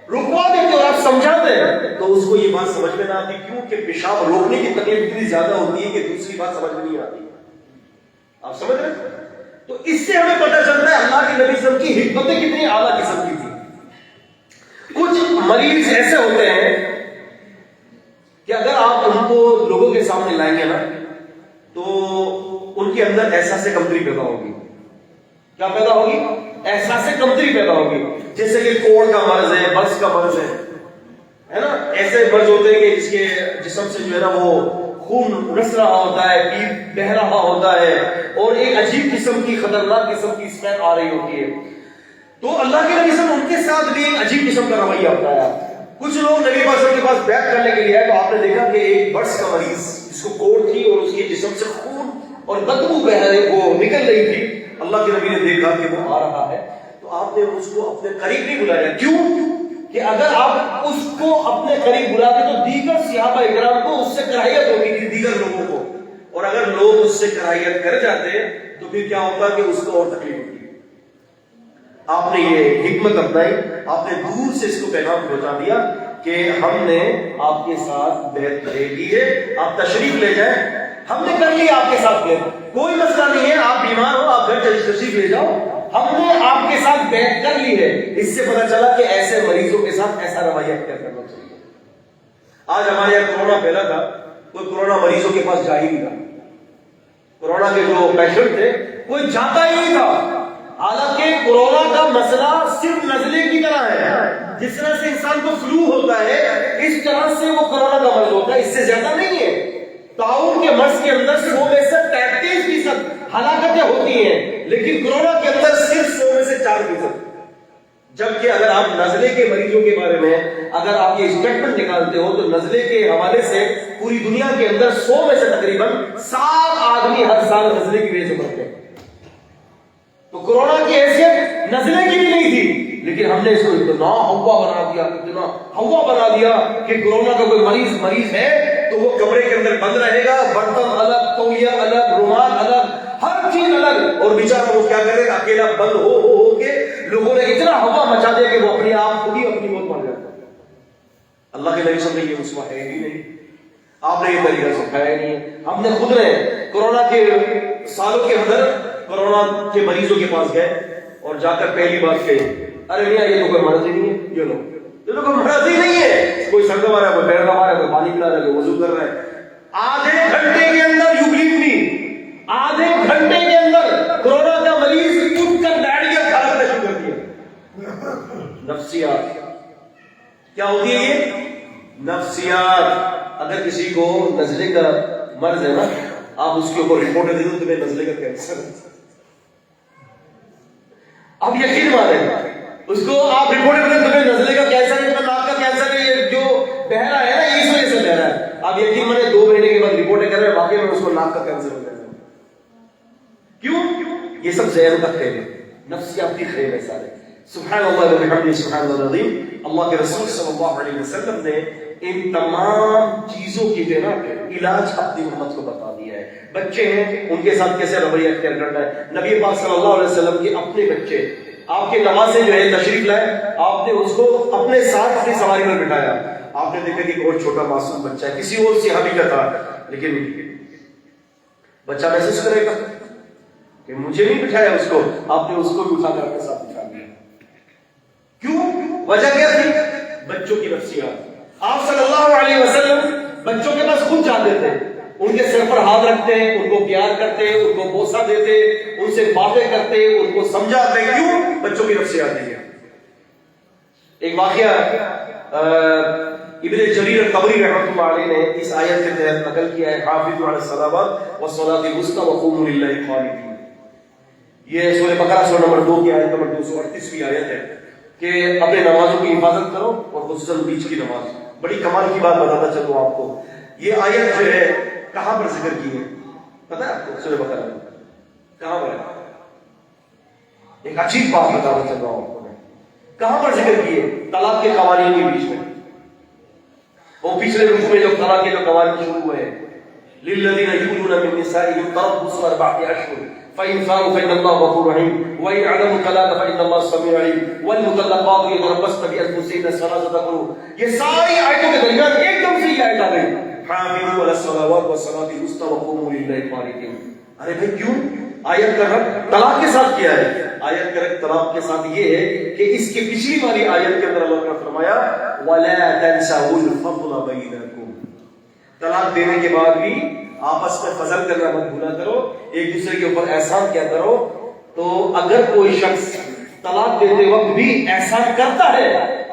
رکوا دیتے اور آپ سمجھاتے تو اس کو یہ بات سمجھ میں نہ آتی. کیوں کہ پیشاب روکنے کی تکلیف اتنی زیادہ ہوتی ہے کہ دوسری بات سمجھ میں نہیں آتی. آپ سمجھ رہے ہیں؟ تو اس سے ہمیں پتہ چلتا ہے اللہ کے نبی صلی اللہ علیہ وسلم کی حکمتیں کتنی اعلیٰ قسم کی تھی. کچھ مریض ایسے ہوتے ہیں کہ اگر آپ ان کو لوگوں کے سامنے لائیں گے نا تو ان کے اندر احساس کمتری پیدا ہوگی. کیا پیدا ہوگی؟ احساس کمتری پیدا ہوگی. جیسے کہ کوڑ کا مرض ہے, برس کا مرض ہے نا, ایسے مرض ہوتے ہیں کہ جس کے جسم سے جو ہے نا وہ خون رس رہا ہوتا ہے, پیپ بہ رہا ہوتا ہے, اور ایک عجیب قسم کی خطرناک قسم کی اسمیل آ رہی ہوتی ہے. تو اللہ کے نبی صلی اللہ علیہ وسلم ان کے ساتھ بھی ایک عجیب قسم کا رویہ اپنایا. کچھ لوگ نبی پاک صلی اللہ علیہ وسلم کے پاس بیعت کرنے کے لیے آئے تو آپ نے دیکھا کہ ایک برس کا مریض جس کو کوڑ تھی اور اس کے جسم سے خون اور بدبو بہ رہے وہ نکل رہی تھی, اللہ کے نبی نے دیکھا کہ وہ آ رہا ہے تو آپ نے اس کو اپنے قریب نہیں بلایا. کیوں کہ اگر آپ اس کو اپنے قریب بلاتے تو دیگر صحابہ اکرام کو اس سے کراہیت ہوگی تھی, دیگر لوگوں کو, اور اگر لوگ اس سے کراہیت کر جاتے تو پھر کیا ہوتا کہ اس کو اور تکلیف ہوتی. آپ نے یہ حکمت اپنائی, آپ نے دور سے اس کو پیغام پہنچا دیا کہ ہم نے آپ کے ساتھ بیعت لے لی ہے, آپ تشریف لے جائیں, ہم نے کر لی آپ کے ساتھ بیعت, کوئی مسئلہ نہیں ہے, آپ بیمار ہو آپ گھر تشریف لے جاؤ, ہم نے آپ کے ساتھ بیعت کر لی ہے. اس سے پتہ چلا کہ ایسے مریضوں کے ساتھ ایسا رویہ اختیار کرنا چاہیے. آج ہمارے یہاں کورونا پھیلا تھا, کوئی کورونا مریضوں کے پاس جا ہی نہیں تھا. کورونا کے جو پیشنٹ تھے کوئی جاتا ہی نہیں تھا. حالانکہ کورونا کا مسئلہ صرف نزلے کی طرح ہے, جس طرح سے انسان کو فلو ہوتا ہے اس طرح سے وہ کورونا کا مرض ہوتا ہے, اس سے زیادہ نہیں ہے. تعاون کے مرض کے اندر 100 میں سے 33% ہلاکتیں ہوتی ہیں, لیکن کورونا کے اندر صرف 100 میں سے 4%. جبکہ اگر آپ نزلے کے مریضوں کے بارے میں اگر آپ یہ اسٹیٹمنٹ نکالتے ہو تو نزلے کے حوالے سے پوری دنیا کے اندر 100 میں سے تقریباً 7 آدمی ہر سال نزلے کی وجہ سے مرتے ہیں. تو کورونا کی حیثیت نزلے کی بھی نہیں تھی, لیکن ہم نے اس کو اتنا ہوا بنا دیا کہ کورونا کا کوئی مریض ہے تو وہ کمرے کے اندر بند رہے گا, برتن الگ, تولیہ الگ, رومال الگ, ہر چیز الگ, اور بیچارہ وہ کیا کرے گا اکیلا بند ہو کے. لوگوں نے اتنا ہوا مچا دیا کہ وہ اپنے آپ خود ہی اپنی موت مار جاتا ہے. اللہ کے نبی صلی اللہ علیہ وسلم یہ اسوہ ہے ہی نہیں, آپ نے یہ طریقہ سکھایا نہیں ہے. ہم نے خود نے کورونا کے سالوں کے اندر کورونا کے مریضوں کے پاس گئے اور جا کر پہلی بات کہی, ارے میاں یہ تو کوئی مرض ہی نہیں ہے, یہ تو کوئی مرض ہی نہیں ہے, کوئی سر دبا رہا ہے, کوئی پیر دبا رہا ہے, کوئی پانی پلا رہا ہے, کوئی وضو کر رہا ہے. آدھے گھنٹے کے اندر یو بلیو می, آدھے گھنٹے کے اندر کورونا کا مریض اٹھ کر بیٹھ گیا, کھانا کھانا شروع کر دیا. نفسیات کیا ہوتی ہے یہ نفسیات. اگر کسی کو نزلے کا مرض ہے نا, آپ اس کے اوپر رپورٹ دے دو تمہیں نزلے کا کینسر ہے, اب یقین مانیں اس کو آپ رپورٹ دے دو تمہیں نزلے کا کینسر ہے, تمہیں ناک کا کینسر ہے, یہ جو بہ رہا ہے نا اس وجہ سے بہ رہا ہے. آپ یقین مانیں 2 مہینے کے بعد رپورٹ کر رہے ہیں واقعی میں اس کو ناک کا کینسر ہو گیا. کیوں؟ یہ سب زہر کا کھیل ہے, نفسیاتی کھیل ہے سارے. سبحان اللہ و بحمدہ سبحان اللہ العظیم. اللہ کے رسول صلی اللہ علیہ وسلم نے ان تمام چیزوں کی جو ہے نا علاج اپنی امت کو بتا دیا ہے. بچے ہیں ان کے ساتھ کیسے رویہ اختیار کرنا ہے. نبی پاک صلی اللہ علیہ وسلم کے اپنے بچے آپ کے نماز سے جو ہے تشریف لائے, آپ نے اس کو اپنے ساتھ اپنی سواری پر بٹھایا. آپ نے دیکھا کہ ایک اور چھوٹا معصوم بچہ ہے, کسی اور صحابی کا تھا, لیکن بچہ محسوس کرے گا کہ مجھے نہیں بٹھایا اس کو, آپ نے اس کو بھی اٹھا کر اپنے ساتھ بٹھا دیا. کیوں؟ وجہ کیا تھی؟ بچوں کی نفسیات. آپ صلی اللہ علیہ وسلم بچوں کے پاس خود جاتے تھے, ان کے سر پر ہاتھ رکھتے, ان کو پیار کرتے, ان کو بوسہ دیتے, ان سے باتیں کرتے, ان کو سمجھاتے. کیوں؟ بچوں کی نفسیات نہیں ہے. ایک واقعہ ابن جریر الطبری رحمۃ اللہ علیہ نے اس آیت کے تحت نقل کیا ہے, حافظوا علی الصلوات والصلاۃ الوسطی وقوموا للہ قانتین. یہ سورہ بقرہ سورہ نمبر 2 کی آیت نمبر 238 آیت ہے کہ اپنے نمازوں کی حفاظت کرو اور خصوصاً بیچ کی نماز. بڑی کمال کی بات بتاتا چلوں آپ کو, یہ آیت جو ہے کہاں پر ذکر کی ہے پتہ ہے آپ کو؟ سورہ بقرہ میں کہاں پر ہے؟ ایک عجیب بات بتاتا چل رہا ہوں آپ کو, کہاں پر ذکر کی ہے؟ طلاق کے قوانین کے بیچ میں. وہ پچھلے رکوع میں جو طلاق کے جو قوانین شروع ہوئے ہیں, للذین یؤلون من نسائهم تربص 4 اشہر فإن فاءوا فإن الله غفور رحيم وإن أعلموا الطلاق فإن الله سميع عليم والمطلقات يتربصن بأنفسهن 3 قروء. یہ ساری آیتوں کے درمیان ایک دم سے یہ آیت آ گئی, حافظوا علی الصلوات والصلاة الوسطى وقوموا للہ قانتین. ارے بھائی کیوں؟ آیت کا رب طلاق کے ساتھ کیا ہے, آیت کا ایک طلاق کے ساتھ یہ ہے کہ اس کے پچھلی والی آیت کے اندر اللہ نے فرمایا وَلَا تَنْسَوُا الْفَضْلَ بَيْنَكُمْ، طلاق دینے کے بعد بھی آپس میں فضل کرنا مت بھولا کرو، ایک دوسرے کے اوپر احسان کیا کرو۔ تو اگر کوئی شخص طلاق دیتے وقت بھی احسان کرتا ہے،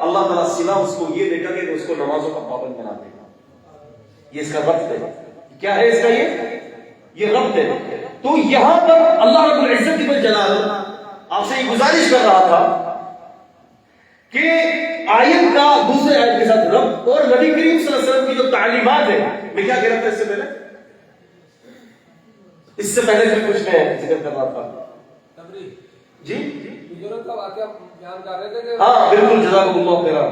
اللہ تعالیٰ سلا اس کو یہ دے گا کہ اس کو نمازوں کا پابند بنا دے گا۔ یہ اس کا ربط ہے۔ کیا ہے اس کا یہ ربط ہے۔ تو یہاں پر اللہ رب العزت جل جلالہ آپ سے یہ گزارش کر رہا تھا کہ آیت کا دوسرے آیت کے ساتھ ربط اور نبی کریم صلی اللہ علیہ وسلم کی جو تعلیمات ہیں، میں کیا کہہ رہا تھا اس سے پہلے بھی کچھ میں ذکر کر رہا تھا جی کا واقعہ بیان کر رہے تھے کہ ہاں بالکل، جزاکم اللہ خیرا۔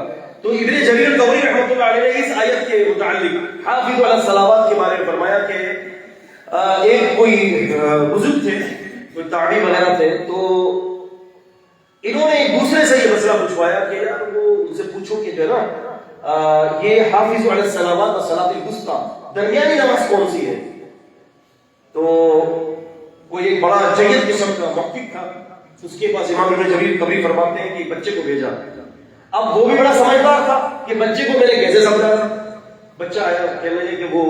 تو ابن جریر الطبری رحمۃ اللہ علیہ نے اس آیت کے متعلق حافظوا علی الصلوات کے بارے میں فرمایا کہ ایک کوئی بزرگ تھے، کوئی تابعی وغیرہ تھے، تو انہوں نے ایک دوسرے سے یہ مسئلہ پوچھوایا کہ یار وہ ان سے پوچھو کہ جو ہے نا یہ حافظوا علی الصلوات و صلاۃ الوسطی درمیانی نماز کون سی ہے؟ تو کوئی ایک بڑا جید قسم کا مفتی تھا، اس کے پاس امام ابن جریر الطبری فرماتے ہیں کہ بچے کو بھیجا۔ اب وہ بھی بڑا سمجھدار تھا کہ بچے کو میں نے کیسے سمجھانا۔ بچہ آیا کہنے لگے کہ وہ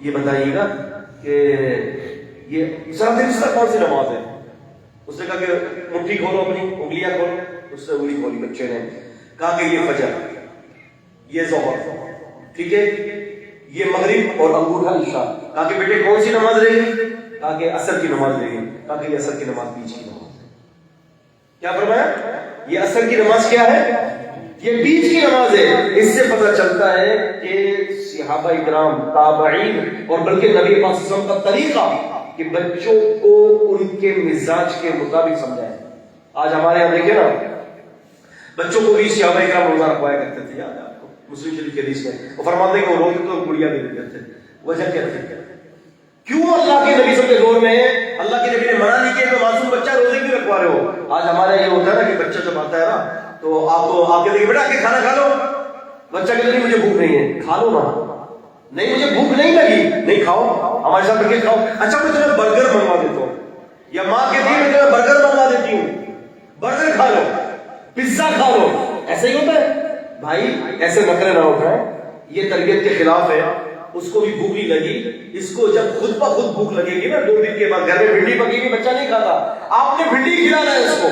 یہ بتائیے گا کہ یہ صلاۃ الوسطی کون سی نماز ہے؟ اس نے کہا کہ مٹھی کھولو، اپنی انگلیاں کھولو۔ اس نے انگلی کھولی، بچے نے کہا کہ یہ فجر، یہ ظہر، ٹھیک ہے، یہ مغرب اور انگوٹھا عشاء۔ کہا کہ بیٹے کون سی نماز رہے گی؟ کہا کہ عصر کی نماز رہے گی۔ کہا کہ یہ عصر کی نماز بیچ کی نماز ہے۔ کیا فرمایا؟ یہ عصر کی نماز کیا ہے؟ یہ بیچ کی نماز ہے۔ اس سے پتہ چلتا ہے کہ صحابہ اکرام، تابعین اور بلکہ نبی پاک صلی اللہ علیہ وسلم کا طریقہ کہ بچوں کو ان کے مزاج کے مطابق سمجھائیں۔ آج ہمارے یہاں دیکھیں نا، بچوں کو بھی صحابہ اکرام روزہ رکھوایا کرتے تھے، یاد ہے آپ کو؟ مسلم شریف کے حدیث میں وہ فرماتے ہیں کہ وہ روزے تو گڑیا دے دیتے تھے۔ وجہ کیا تھی؟ کیوں اللہ کے نبی صلی اللہ علیہ وسلم کے دور میں اللہ کے نبی نے منع نہیں کیا کہ معصوم بچہ روزے کیوں رکھوا رہے ہو؟ آج ہمارے یہ ہوتا ہے نا کہ بچہ جب آتا ہے نا تو آپ کہتے ہیں بیٹا کہ کھانا کھا لو، بچہ کہتے نہیں مجھے بھوک نہیں ہے۔ کھا لو نا، نہیں مجھے بھوک نہیں لگی، نہیں کھاؤ، ہمارے ساتھ بیٹھ کے کھاؤ۔ اچھا میں تمہیں برگر منگوا دیتا ہوں، یا ماں کہتی ہے میں تمہیں برگر منگوا دیتی ہوں، برگر کھا لو، پیزا کھا لو۔ ایسا ہی ہوتا ہے بھائی، ایسے نخرے نہ اٹھائیں، یہ تربیت کے خلاف ہے۔ اس کو بھی بھوک نہیں لگی، اس کو جب خود بخود بھوک لگے گی نا 2 دن کے بعد، گھر میں بھنڈی پکی گی، بچہ نہیں کھاتا، آپ نے بھنڈی کھلانا ہے اس کو،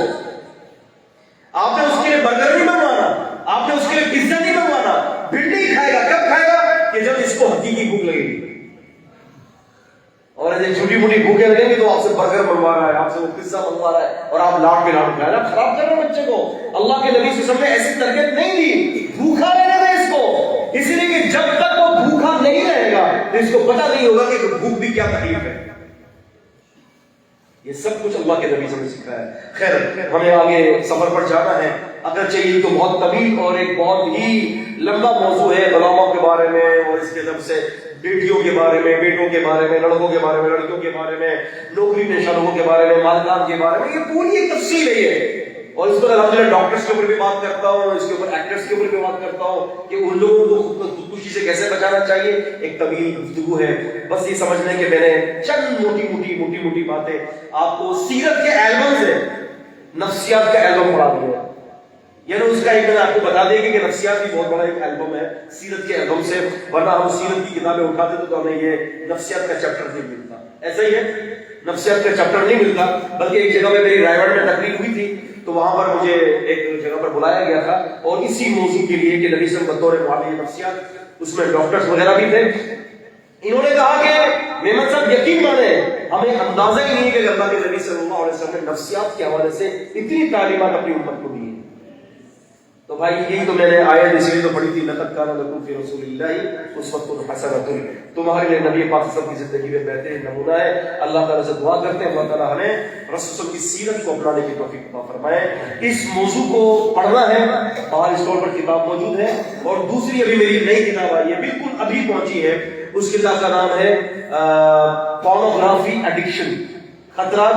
آپ نے اس کے لیے برگر نہیں منگوانا، آپ نے اس کے لیے پیزا نہیں منگوانا، بھنڈی کھائے گا۔ کب کھائے گا؟ کہ جب اس کو حقیقی بھوک لگے گی۔ اور ایسے چھوٹی موٹی بھوکیں لگیں گی تو آپ سے برگر منگوا رہا ہے، آپ سے وہ پیزا منگوا رہا ہے، اور آپ لاڈ پہ لاڈ کھا رہے ہیں، خراب کر رہے ہیں بچے کو۔ اللہ کے نبی صلی اللہ علیہ وسلم نے ایسی تربیت نہیں دی، بھوکا رہنے دیں اس کو، اس لیے کہ جب تک وہ بھوکا نہیں رہے گا تو اس کو پتہ نہیں ہوگا کہ بھوک بھی کیا تکلیف ہے۔ یہ سب کچھ اللہ کے نبی صلی اللہ علیہ وسلم نے سکھایا ہے۔ خیر، ہمیں آگے سفر پر جانا ہے، اگرچہ یہ تو بہت طویل اور ایک بہت ہی لمبا موضوع ہے، غلاموں کے بارے میں اور اس کے طرف سے بیٹیوں کے بارے میں، بیٹوں کے بارے میں، لڑکوں کے بارے میں، لڑکیوں کے بارے میں، نوکری پیشہ لوگوں کے بارے میں، مالدار کے بارے میں، یہ پوری ایک تفصیل ہے یہ۔ اور اس پر الحمدللہ ڈاکٹرز کے اوپر بھی بات کرتا ہوں، اس کے اوپر ایکٹرز کے اوپر بھی بات کرتا ہوں کہ ان لوگوں کو خودکشی سے کیسے بچانا چاہیے۔ ایک طویل گفتگو ہے، بس یہ سمجھنے کہ میں نے چند موٹی موٹی باتیں آپ کو سیرت کے البم سے نفسیات کا البم پڑھا دیا، یعنی اس کا ایک میں آپ کو بتا دیں کہ نفسیات بھی بہت بڑا ایک البم ہے سیرت کے البم سے، ورنہ ہم سیرت کی کتابیں اٹھاتے تو ہمیں یہ نفسیات کا چیپٹر نہیں ملتا۔ ایسا ہی ہے، نفسیات کا چیپٹر نہیں ملتا، بلکہ ایک جگہ میں میری رائے گڑھ میں تقریر ہوئی تھی تو وہاں پر مجھے ایک جگہ پر بلایا گیا تھا، اور اسی موضوع کے لیے کہ نبی صلی اللہ علیہ وسلم بطور معالج نفسیات، اس میں ڈاکٹرز وغیرہ بھی تھے۔ انہوں نے کہا کہ محمد صاحب یقین مانیں ہمیں اندازہ ہی نہیں ہے کہ اللہ کے نبی صلی اللہ علیہ وسلم نے نفسیات کے حوالے سے اتنی تعلیمات اپنی امت کو دی ہیں۔ تو بھائی یہی تو میں نے آیت اس لیے تو پڑھی تھی، لقد کان لکم فی رسول اللہ اسوۃ حسنۃ، تمہارے لیے نبی پاک صلی اللہ علیہ وسلم کی زندگی میں بہترین نمونہ ہے۔ اللہ تعالیٰ سے دعا کرتے ہیں اللہ تعالیٰ ہمیں رسول کی سیرت کو اپنانے کی توفیق عطا فرمائے۔ اس موضوع کو پڑھنا ہے، باہر اسٹور پر کتاب موجود ہے، اور دوسری ابھی میری نئی کتاب آئی ہے، بالکل ابھی پہنچی ہے، اس کتاب کا نام ہے پورنوگرافی ایڈکشن، خطرات،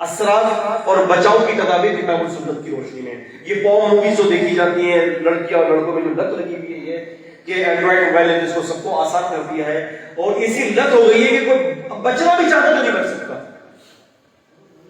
اثرات اور بچاؤ کی تدابیر کتاب السنت کی روشنی میں۔ یہ پورن موویز جو دیکھی جاتی ہیں لڑکیاں اور لڑکوں میں جو لت لگی ہوئی ہے یہ کہ اینڈرائڈ موبائل نے جس کو سب کو آسان کر دیا ہے، اور ایسی لت ہو گئی ہے کہ کوئی بچنا بھی چاہتا تو نہیں بچ سکتا۔